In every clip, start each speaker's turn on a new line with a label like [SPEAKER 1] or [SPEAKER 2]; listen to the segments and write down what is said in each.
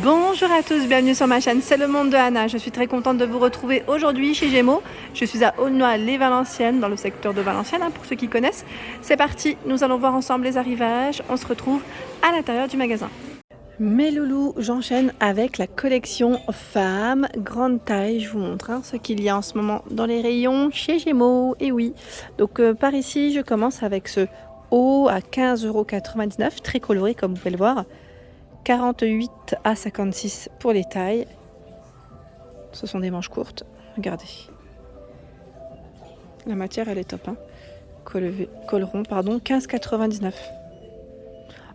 [SPEAKER 1] Bonjour à tous, bienvenue sur ma chaîne, c'est le monde de Anna. Je suis très contente de vous retrouver aujourd'hui chez Gémeaux. Je suis à Aulnoy-les-Valenciennes, dans le secteur de Valenciennes, pour ceux qui connaissent. C'est parti, nous allons voir ensemble les arrivages. On se retrouve à l'intérieur du magasin. Mes loulous, j'enchaîne avec la collection femmes grande taille. Je vous montre ce qu'il y a en ce moment dans les rayons chez Gémeaux. Et oui, donc par ici, je commence avec ce haut à 15,99 €, très coloré comme vous pouvez le voir. 48 à 56 pour les tailles. Ce sont des manches courtes. Regardez. La matière, elle est top. Col rond, pardon, 15,99 €.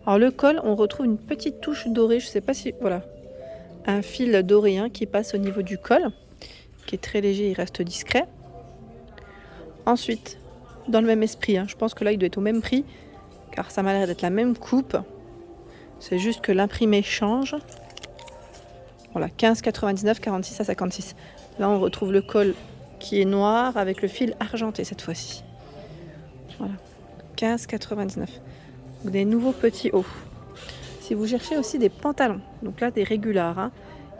[SPEAKER 1] Alors le col, on retrouve une petite touche dorée. Je ne sais pas si... Voilà. Un fil doré qui passe au niveau du col, qui est très léger, il reste discret. Ensuite, dans le même esprit, je pense que là, il doit être au même prix, car ça m'a l'air d'être la même coupe. C'est juste que l'imprimé change. Voilà, 15,99 €, 46 à 56. Là, on retrouve le col qui est noir avec le fil argenté cette fois-ci. Voilà, 15,99 €. Donc, des nouveaux petits hauts. Si vous cherchez aussi des pantalons, donc là, des régulars.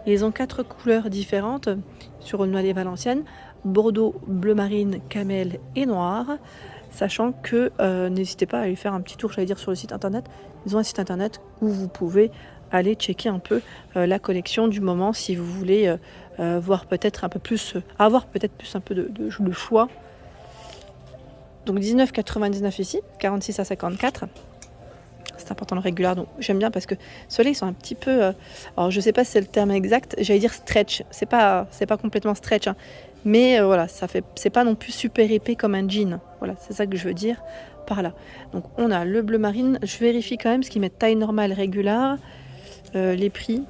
[SPEAKER 1] Ils ont 4 couleurs différentes sur Aulnoy-les-Valenciennes. Bordeaux, bleu marine, camel et noir. Sachant que n'hésitez pas à aller faire un petit tour, j'allais dire, sur le site internet. Ils ont un site internet où vous pouvez aller checker un peu la collection du moment si vous voulez voir peut-être un peu plus, avoir peut-être plus un peu de choix. Donc 19,99 € ici, 46 à 54. C'est important le régulier, donc j'aime bien parce que ceux-là ils sont un petit peu, alors je sais pas si c'est le terme exact, j'allais dire stretch, c'est pas complètement stretch, mais voilà, c'est pas non plus super épais comme un jean, voilà, c'est ça que je veux dire par là. Donc on a le bleu marine, je vérifie quand même ce qu'ils mettent taille normale, régulière, les prix,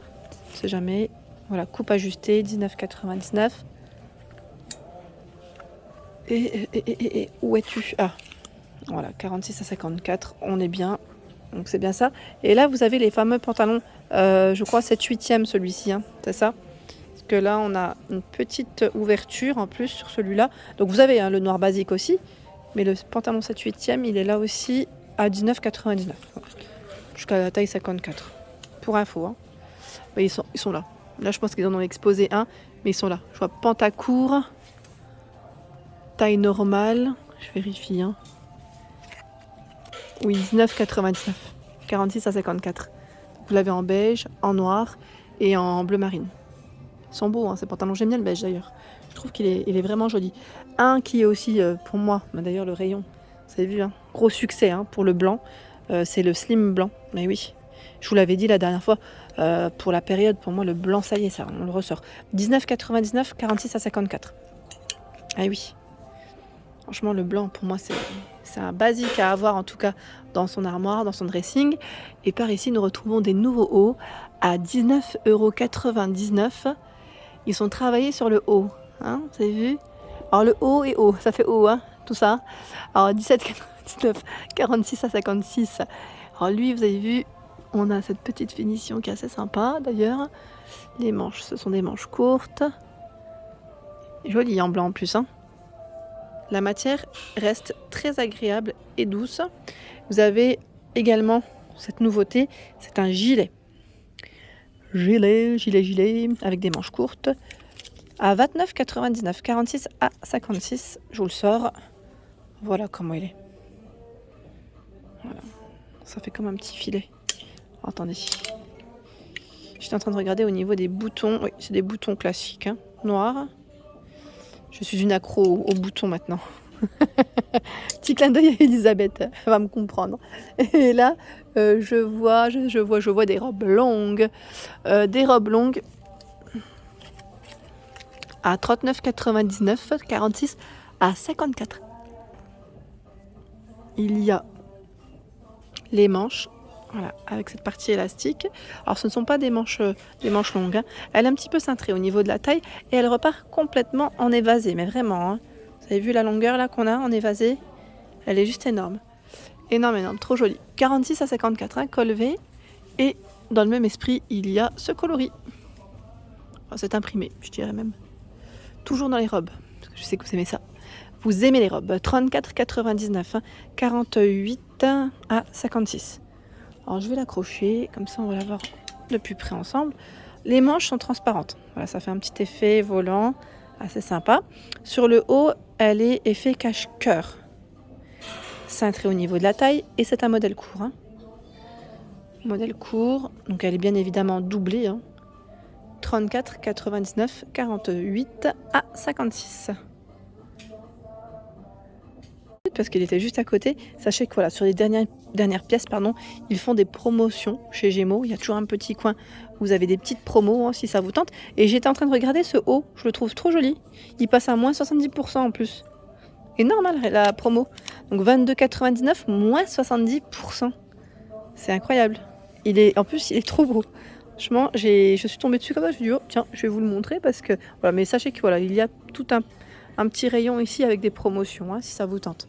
[SPEAKER 1] on sait jamais, voilà, coupe ajustée, 19,99 €. Et où es-tu? Ah, voilà, 46 à 54, on est bien. Donc c'est bien ça. Et là, vous avez les fameux pantalons, je crois 7/8e celui-ci, c'est ça. Parce que là, on a une petite ouverture en plus sur celui-là. Donc vous avez le noir basique aussi. Mais le pantalon 7/8e, il est là aussi à 19,99 €. Jusqu'à la taille 54. Pour info. Mais ils sont là. Là, je pense qu'ils en ont exposé un. Mais ils sont là. Je vois pantacourt. Taille normale. Je vérifie. Oui, 19,99 €, 46 à 54. Vous l'avez en beige, en noir et en bleu marine. Ils sont beaux, ces pantalons. J'aime bien le beige d'ailleurs. Je trouve qu'il est vraiment joli. Un qui est aussi pour moi, d'ailleurs le rayon, vous avez vu, gros succès pour le blanc, c'est le slim blanc. Mais oui, je vous l'avais dit la dernière fois, pour la période, pour moi le blanc, ça y est, ça, on le ressort. 19,99 €, 46 à 54. Ah oui. Franchement, le blanc, pour moi, c'est un basique à avoir, en tout cas, dans son armoire, dans son dressing. Et par ici, nous retrouvons des nouveaux hauts à 19,99 €. Ils sont travaillés sur le haut. Vous avez vu? Alors, le haut et haut, ça fait haut, tout ça. Alors, 17,99 €, 46 à 56. Alors, lui, vous avez vu, on a cette petite finition qui est assez sympa, d'ailleurs. Les manches, ce sont des manches courtes. Joli en blanc en plus, La matière reste très agréable et douce. Vous avez également cette nouveauté, c'est un gilet. Gilet, avec des manches courtes. À 29,99 €, 46 à 56, je vous le sors. Voilà comment il est. Voilà. Ça fait comme un petit filet. Attendez. J'étais en train de regarder au niveau des boutons. Oui, c'est des boutons classiques, noirs. Je suis une accro aux boutons maintenant. Petit clin d'œil à Elisabeth, elle va me comprendre. Et là, je vois des robes longues. Des robes longues à 39,99 €, 46 à 54. Il y a les manches, voilà, avec cette partie élastique. Alors ce ne sont pas des manches longues. Elle est un petit peu cintrée au niveau de la taille et elle repart complètement en évasé, mais vraiment. Vous avez vu la longueur là qu'on a en évasé? Elle est juste énorme. Énorme, trop jolie. 46 à 54, col V. Et dans le même esprit, il y a ce coloris. C'est imprimé, je dirais même. Toujours dans les robes, parce que je sais que vous aimez ça. Vous aimez les robes. 34,99, 48 à 56. Alors je vais l'accrocher, comme ça on va la voir de plus près ensemble. Les manches sont transparentes. Voilà, ça fait un petit effet volant assez sympa. Sur le haut, elle est effet cache-cœur. Cintrée au niveau de la taille et c'est un modèle court. Hein. Modèle court, donc elle est bien évidemment doublée. Hein. 34, 99, 48 à 56. Parce qu'il était juste à côté. Sachez que voilà, sur les dernières pièces, ils font des promotions chez Gémeaux. Il y a toujours un petit coin où vous avez des petites promos hein, si ça vous tente. Et j'étais en train de regarder ce haut, je le trouve trop joli. Il passe à moins 70% en plus. Énorme hein, la promo. Donc 22,99 moins 70%. C'est incroyable. En plus, il est trop beau. Franchement, je suis tombée dessus comme ça. Je me suis dit, oh, tiens, je vais vous le montrer parce que voilà. Mais sachez que voilà, il y a tout un petit rayon ici avec des promotions, hein, si ça vous tente.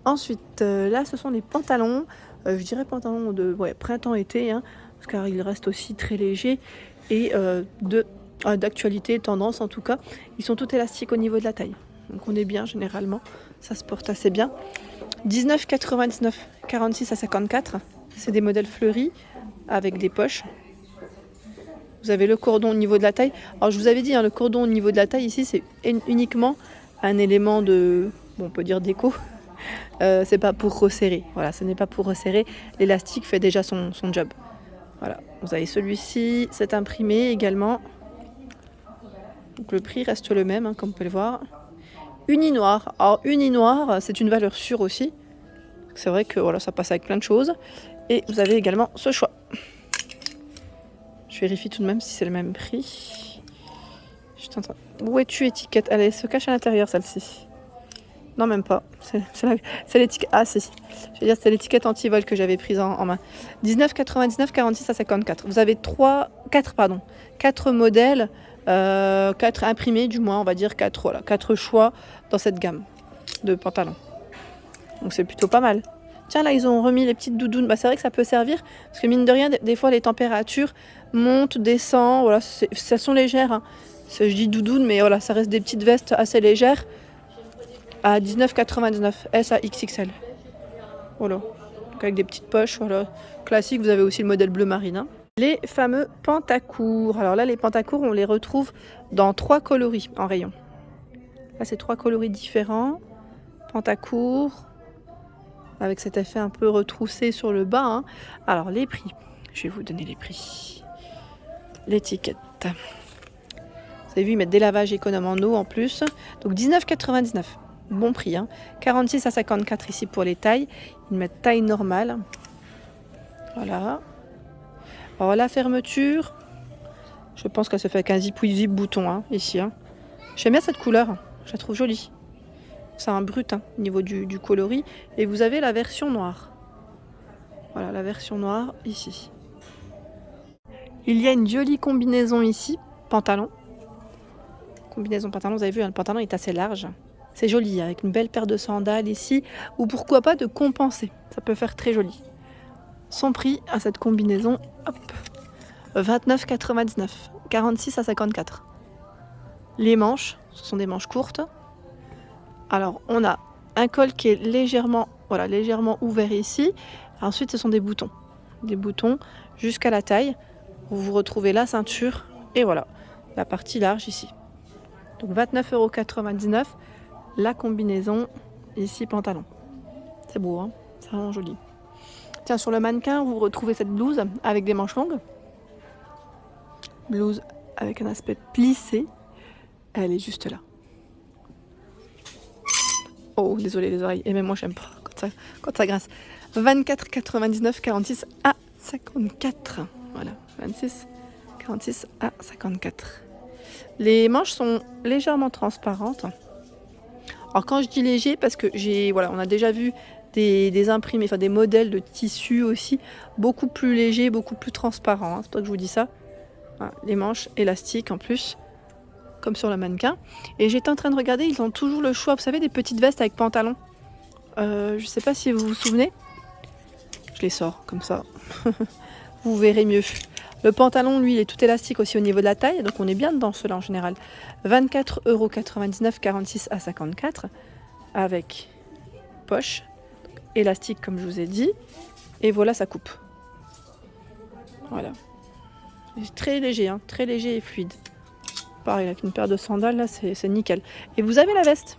[SPEAKER 1] Ensuite, là, ce sont les pantalons. Je dirais pantalons de printemps-été, hein, car ils restent aussi très légers et d'actualité, tendance en tout cas. Ils sont tout élastiques au niveau de la taille. Donc on est bien généralement. Ça se porte assez bien. 19,99, 46 à 54. C'est des modèles fleuris avec des poches. Vous avez le cordon au niveau de la taille. Alors je vous avais dit, hein, le cordon au niveau de la taille ici, c'est uniquement un élément de, on peut dire déco. C'est pas pour resserrer. Voilà, ce n'est pas pour resserrer. L'élastique fait déjà son job. Voilà. Vous avez celui-ci, c'est imprimé également. Donc le prix reste le même, hein, comme vous pouvez le voir. Uni noir. Alors uni noir, c'est une valeur sûre aussi. C'est vrai que voilà, ça passe avec plein de choses. Et vous avez également ce choix. Je vérifie tout de même si c'est le même prix. Où es-tu étiquette? Elle se cache à l'intérieur celle-ci. Non, même pas. C'est l'étiquette. Ah si. Je veux dire, c'est l'étiquette anti-vol que j'avais prise en main. 19,99, 46 à 54. Vous avez 4 modèles, 4 imprimés du moins, on va dire 4 choix dans cette gamme de pantalons. Donc c'est plutôt pas mal. Tiens, là, ils ont remis les petites doudounes. Bah, c'est vrai que ça peut servir, parce que mine de rien, des fois, les températures montent, descendent. Voilà, ça sont légères. Hein. Je dis doudoune, mais voilà, ça reste des petites vestes assez légères. À 19,99, S à XXL. Voilà. Donc avec des petites poches, voilà. Classique, vous avez aussi le modèle bleu marine. Hein. Les fameux pantacours. Alors là, les pantacours, on les retrouve dans 3 coloris en rayon. Là, c'est 3 coloris différents. Pantacours. Avec cet effet un peu retroussé sur le bas. Hein. Alors, les prix. Je vais vous donner les prix. L'étiquette. Vous avez vu, ils mettent des lavages économes en eau en plus. Donc, 19,99. Bon prix. Hein. 46 à 54 ici pour les tailles. Ils mettent taille normale. Voilà. Alors, la fermeture. Je pense qu'elle se fait avec un zip bouton hein, ici. Hein. J'aime bien cette couleur. Je la trouve jolie. C'est un brut hein, au niveau du coloris. Et vous avez la version noire. Voilà, la version noire ici. Il y a une jolie combinaison ici, pantalon. Combinaison pantalon, vous avez vu, hein, le pantalon est assez large. C'est joli, avec une belle paire de sandales ici. Ou pourquoi pas de compenser. Ça peut faire très joli. Son prix à cette combinaison, hop, 29,99. 46 à 54. Les manches, ce sont des manches courtes. Alors, on a un col qui est légèrement ouvert ici. Ensuite, ce sont des boutons. Des boutons jusqu'à la taille. Vous retrouvez la ceinture et voilà, la partie large ici. Donc, 29,99 €. La combinaison ici, pantalon. C'est beau, hein, c'est vraiment joli. Tiens, sur le mannequin, vous retrouvez cette blouse avec des manches longues. Blouse avec un aspect plissé. Elle est juste là. Oh, désolé les oreilles. Et même moi, j'aime pas quand ça grince. 24,99, 46 à 54. Voilà, 46 à 54. Les manches sont légèrement transparentes. Alors quand je dis léger, parce que on a déjà vu des imprimés, enfin des modèles de tissu aussi, beaucoup plus légers, beaucoup plus transparents. Hein. C'est pas que je vous dis ça. Voilà, les manches élastiques en plus. Comme sur le mannequin. Et j'étais en train de regarder, ils ont toujours le choix, vous savez, des petites vestes avec pantalon. Je sais pas si vous vous souvenez. Je les sors comme ça. Vous verrez mieux. Le pantalon, lui, il est tout élastique aussi au niveau de la taille, donc on est bien dedans cela en général. 24,99 €, 46 à 54, avec poche, élastique comme je vous ai dit. Et voilà sa coupe. Voilà. Très léger, hein, très léger et fluide. Pareil, avec une paire de sandales, là, c'est nickel. Et vous avez la veste.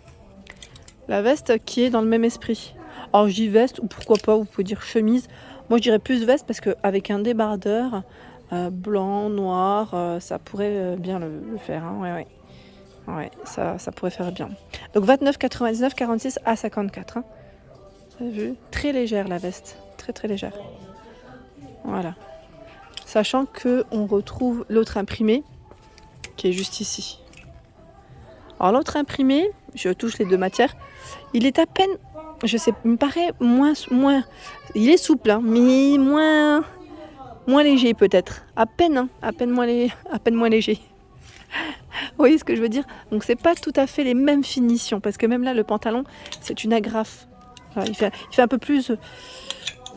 [SPEAKER 1] La veste qui est dans le même esprit. Alors, je dis veste, ou pourquoi pas, vous pouvez dire chemise. Moi, je dirais plus veste parce qu'avec un débardeur blanc, noir, ça pourrait bien le faire. Hein, ouais, ouais. Ouais, ça pourrait faire bien. Donc 29,99, 46 à 54. Hein. Vous avez vu? Très légère la veste. Très très légère. Voilà. Sachant qu'on retrouve l'autre imprimé qui est juste ici. Alors l'autre imprimé, je touche les deux matières, il est à peine, je sais, il me paraît moins, il est souple, hein, mais moins léger peut-être. À peine, hein, à peine moins léger. Vous voyez ce que je veux dire? Donc c'est pas tout à fait les mêmes finitions, parce que même là le pantalon, c'est une agrafe. Voilà, il fait un peu plus...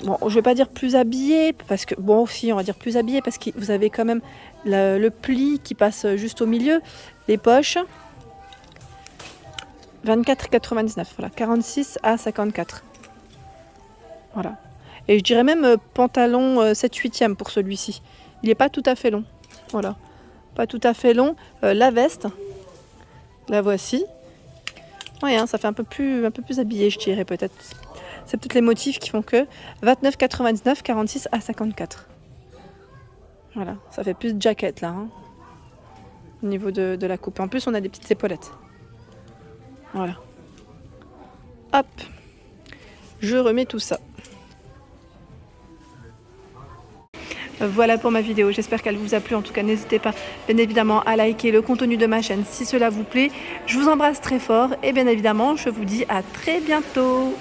[SPEAKER 1] Bon, je vais pas dire plus habillé, parce que, bon, si, on va dire plus habillé, parce que vous avez quand même le pli qui passe juste au milieu, les poches. 24,99, voilà, 46 à 54. Voilà. Et je dirais même pantalon 7/8e pour celui-ci. Il n'est pas tout à fait long. Voilà. Pas tout à fait long. La veste, la voici. Ouais, hein, ça fait un peu plus habillé, je dirais peut-être. C'est peut-être les motifs qui font que 29,99, 46 à 54. Voilà, ça fait plus de jaquette là, hein, au niveau de la coupe. En plus, on a des petites épaulettes. Voilà. Hop, je remets tout ça. Voilà pour ma vidéo, j'espère qu'elle vous a plu. En tout cas, n'hésitez pas bien évidemment à liker le contenu de ma chaîne si cela vous plaît. Je vous embrasse très fort et bien évidemment, je vous dis à très bientôt.